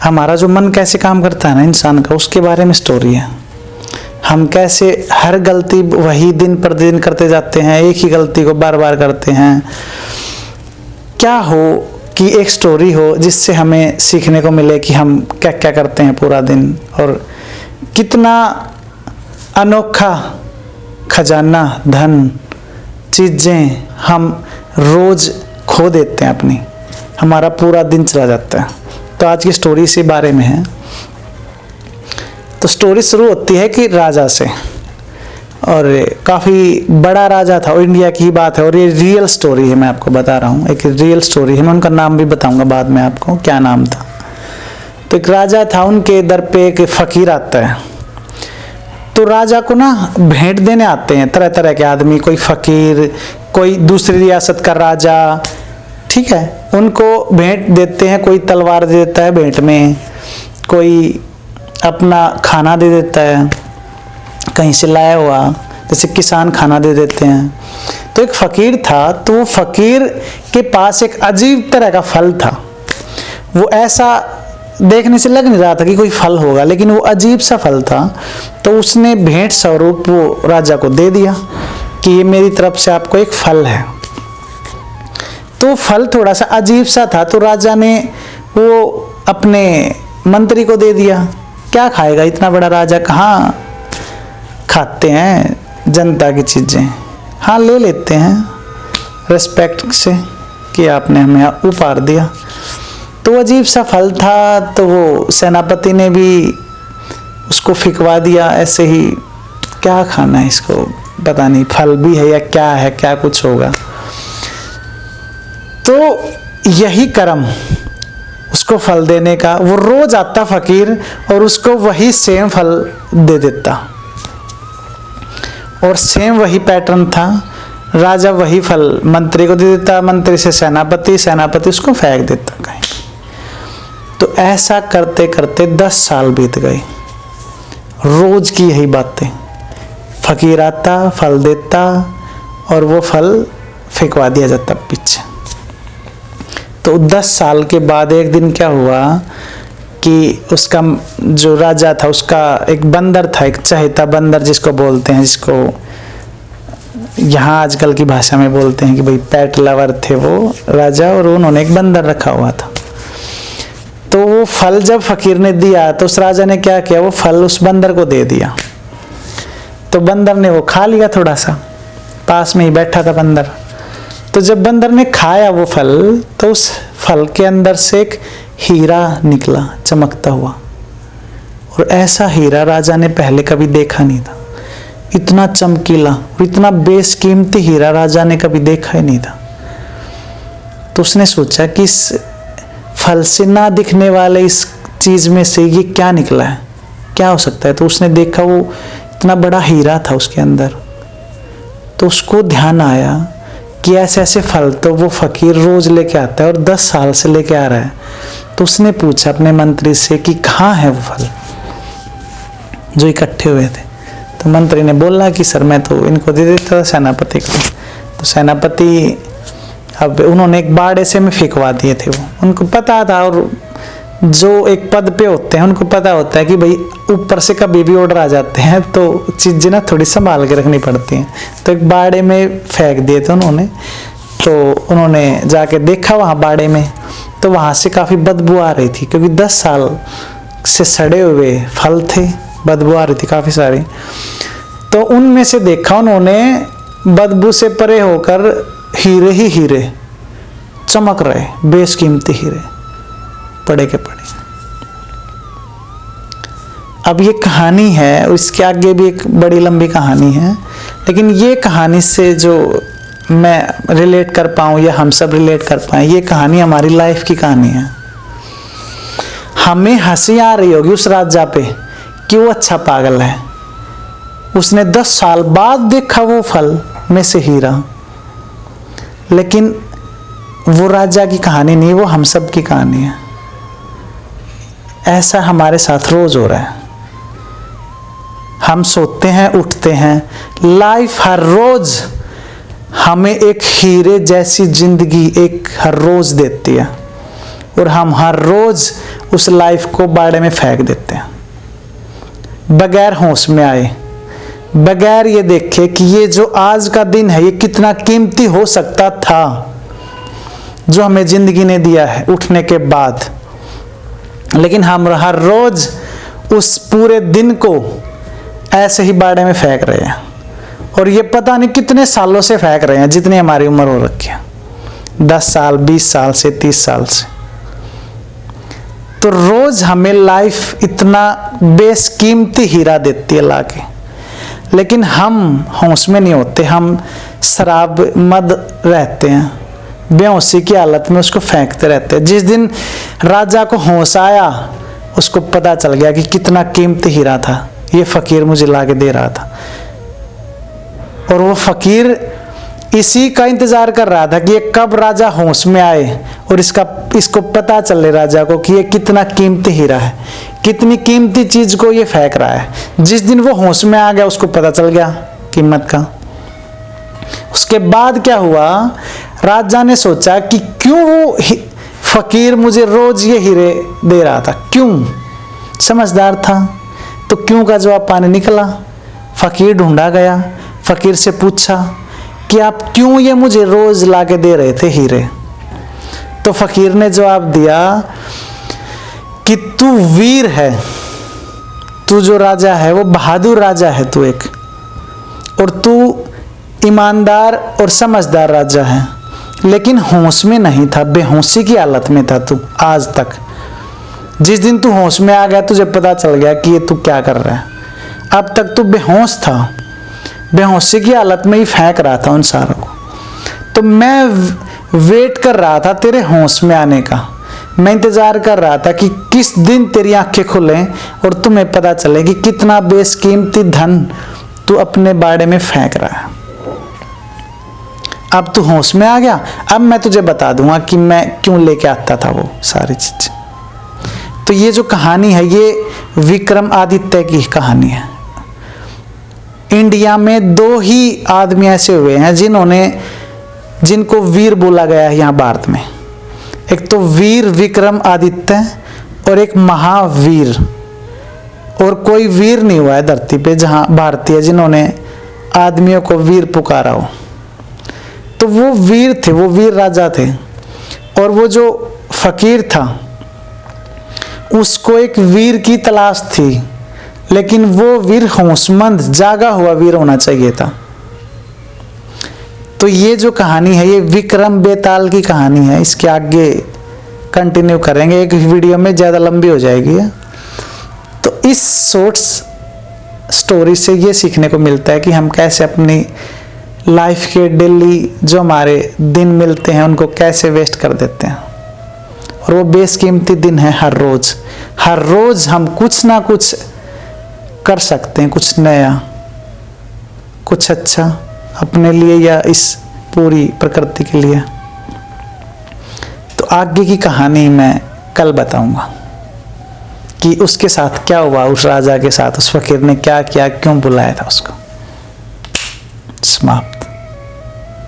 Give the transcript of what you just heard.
हमारा जो मन कैसे काम करता है ना इंसान का, उसके बारे में स्टोरी है। हम कैसे हर गलती वही दिन पर दिन करते जाते हैं, एक ही गलती को बार बार करते हैं। क्या हो कि एक स्टोरी हो जिससे हमें सीखने को मिले कि हम क्या क्या करते हैं पूरा दिन, और कितना अनोखा खजाना, धन, चीज़ें हम रोज़ खो देते हैं अपनी, हमारा पूरा दिन चला जाता है। तो आज की स्टोरी इसी बारे में है। तो स्टोरी शुरू होती है कि राजा से, और काफ़ी बड़ा राजा था, और इंडिया की बात है, और ये रियल स्टोरी है, मैं आपको बता रहा हूँ, एक रियल स्टोरी है। मैं उनका नाम भी बताऊँगा बाद में आपको क्या नाम था। तो एक राजा था, उनके दर पे एक फ़कीर आता है। तो राजा को ना भेंट देने आते हैं तरह तरह के आदमी, कोई फ़कीर, कोई दूसरी रियासत का राजा, ठीक है, उनको भेंट देते हैं। कोई तलवार दे देता है भेंट में, कोई अपना खाना दे देता है कहीं से लाया हुआ, जैसे किसान खाना दे देते हैं। तो एक फ़कीर था, तो वो फ़कीर के पास एक अजीब तरह का फल था। वो ऐसा देखने से लग नहीं रहा था कि कोई फल होगा, लेकिन वो अजीब सा फल था। तो उसने भेंट स्वरूप वो राजा को दे दिया कि ये मेरी तरफ से आपको एक फल है। तो फल थोड़ा सा अजीब सा था, तो राजा ने वो अपने मंत्री को दे दिया। क्या खाएगा, इतना बड़ा राजा कहाँ खाते हैं जनता की चीज़ें। हाँ, ले लेते हैं रिस्पेक्ट से कि आपने हमें उपहार दिया। तो अजीब सा फल था, तो वो सेनापति ने भी उसको फिकवा दिया ऐसे ही। क्या खाना है इसको, पता नहीं फल भी है या क्या है, क्या कुछ होगा। तो यही कर्म उसको फल देने का, वो रोज आता फ़कीर और उसको वही सेम फल दे देता, और सेम वही पैटर्न था। राजा वही फल मंत्री को दे देता, मंत्री से सेनापति, सेनापति उसको फेंक देता कहीं। तो ऐसा करते करते 10 साल बीत गए, रोज की यही बातें। फ़कीर आता, फल देता, और वो फल फेंकवा दिया जाता पीछे। तो 10 साल के बाद एक दिन क्या हुआ कि उसका जो राजा था, उसका एक बंदर था, एक चहेता बंदर जिसको बोलते हैं, जिसको यहाँ आजकल की भाषा में बोलते हैं कि भाई पेट लवर थे वो राजा, और उन्होंने एक बंदर रखा हुआ था। तो वो फल जब फ़कीर ने दिया, तो उस राजा ने क्या किया, वो फल उस बंदर को दे दिया। तो बंदर ने वो खा लिया, थोड़ा सा पास में ही बैठा था बंदर। तो जब बंदर ने खाया वो फल, तो उस फल के अंदर से एक हीरा निकला चमकता हुआ, और ऐसा हीरा राजा ने पहले कभी देखा नहीं था। इतना चमकीला, इतना बेशकीमती हीरा राजा ने कभी देखा ही नहीं था। तो उसने सोचा कि इस फल से ना दिखने वाले इस चीज में से ये क्या निकला है, क्या हो सकता है। तो उसने देखा वो इतना बड़ा हीरा था उसके अंदर। तो उसको ध्यान आया कि ऐसे ऐसे फल तो वो फ़कीर रोज लेके आता है, और 10 साल से लेके आ रहा है। तो उसने पूछा अपने मंत्री से कि कहाँ है वो फल जो इकट्ठे हुए थे। तो मंत्री ने बोला कि सर मैं तो इनको दे देता था सेनापति को। तो सेनापति, अब उन्होंने एक बाड़े से में फेंकवा दिए थे। वो उनको पता था, और जो एक पद पे होते हैं उनको पता होता है कि भाई ऊपर से कभी भी ऑर्डर आ जाते हैं, तो चीज़ें ना थोड़ी संभाल के रखनी पड़ती हैं। तो एक बाड़े में फेंक दिए थे उन्होंने। तो उन्होंने जाके देखा वहाँ बाड़े में, तो वहाँ से काफ़ी बदबू आ रही थी, क्योंकि 10 साल से सड़े हुए फल थे, बदबू आ रही थी काफ़ी सारी। तो उनमें से देखा उन्होंने, बदबू से परे होकर हीरे ही हीरे चमक रहे, बेशकीमती हीरे पड़े के पड़े। अब ये कहानी है, इसके आगे भी एक बड़ी लंबी कहानी है, लेकिन ये कहानी से जो मैं रिलेट कर पाऊँ या हम सब रिलेट कर पाएँ, ये कहानी हमारी लाइफ की कहानी है। हमें हंसी आ रही होगी उस राजा पे कि वो अच्छा पागल है, उसने 10 साल बाद देखा वो फल में से हीरा। लेकिन वो राजा की कहानी नहीं, वो हम सब की कहानी है। ऐसा हमारे साथ रोज हो रहा है। हम सोते हैं, उठते हैं, लाइफ हर रोज हमें एक हीरे जैसी जिंदगी एक हर रोज देती है, और हम हर रोज उस लाइफ को बाड़े में फेंक देते हैं, बगैर होश में आए, बगैर ये देखे कि ये जो आज का दिन है ये कितना कीमती हो सकता था, जो हमें जिंदगी ने दिया है उठने के बाद। लेकिन हम हर रोज उस पूरे दिन को ऐसे ही बाड़े में फेंक रहे हैं, और ये पता नहीं कितने सालों से फेंक रहे हैं, जितनी हमारी उम्र हो रखी है, 10 साल, 20 साल से, 30 साल से। तो रोज हमें लाइफ इतना बेशकीमती हीरा देती है लाके, लेकिन हम होश में नहीं होते, हम शराब मद रहते हैं, बेहोशी की हालत में उसको फेंकते रहते हैं। जिस दिन राजा को होश आया, उसको पता चल गया कि कितना कीमती हीरा था ये फकीर मुझे लाके दे रहा था, और वो फकीर इसी का इंतजार कर रहा था कि ये कब राजा होश में आए और इसको पता चले राजा को कि ये कितना कीमती हीरा है, कितनी कीमती चीज को ये फेंक रहा है। जिस दिन वो होश में आ गया, उसको पता चल गया कीमत का। उसके बाद क्या हुआ, राजा ने सोचा कि क्यों वो फकीर मुझे रोज ये हीरे दे रहा था, क्यों? समझदार था तो क्यों का जवाब पाने निकला। फकीर ढूंढा गया, फकीर से पूछा कि आप क्यों ये मुझे रोज लाके दे रहे थे हीरे। तो फकीर ने जवाब दिया कि तू वीर है, तू जो राजा है वो बहादुर राजा है तू एक, और तू ईमानदार और समझदार राजा है, लेकिन होश में नहीं था, बेहोशी की हालत में था तू आज तक। जिस दिन तू होश में आ गया, तुझे पता चल गया कि ये तू क्या कर रहा है। अब तक तू बेहोश था, बेहोशी की हालत में ही फेंक रहा था उन सारों को। तो मैं वेट कर रहा था तेरे होश में आने का, मैं इंतजार कर रहा था कि किस दिन तेरी आंखें खुलें और तुम्हें पता चले कि कितना बेशकीमती धन तू अपने बाड़े में फेंक रहा है। अब तू होश में आ गया, अब मैं तुझे बता दूंगा कि मैं क्यों लेके आता था वो सारी चीजें। तो ये जो कहानी है ये विक्रमादित्य की कहानी है। इंडिया में 2 ही आदमी ऐसे हुए हैं जिनको वीर बोला गया है यहाँ भारत में। एक तो वीर विक्रमादित्य और एक महावीर, और कोई वीर नहीं हुआ है धरती पे जहाँ भारतीय जिन्होंने आदमियों को वीर पुकारा हो। तो वो वीर थे, वो वीर राजा थे, और वो जो फकीर था उसको एक वीर की तलाश थी, लेकिन वो वीर होशमंद जागा हुआ वीर होना चाहिए था। तो ये जो कहानी है ये विक्रम बेताल की कहानी है। इसके आगे कंटिन्यू करेंगे, एक वीडियो में ज़्यादा लंबी हो जाएगी। तो इस शॉर्ट्स स्टोरी से ये सीखने को मिलता है कि हम कैसे अपनी लाइफ के डेली जो हमारे दिन मिलते हैं उनको कैसे वेस्ट कर देते हैं। और वो बेशकीमती दिन है हर रोज हम कुछ ना कुछ कर सकते हैं, कुछ नया, कुछ अच्छा अपने लिए या इस पूरी प्रकृति के लिए। तो आगे की कहानी मैं कल बताऊंगा कि उसके साथ क्या हुआ, उस राजा के साथ उस फकीर ने क्या किया, क्यों बुलाया था उसको। समाप्त।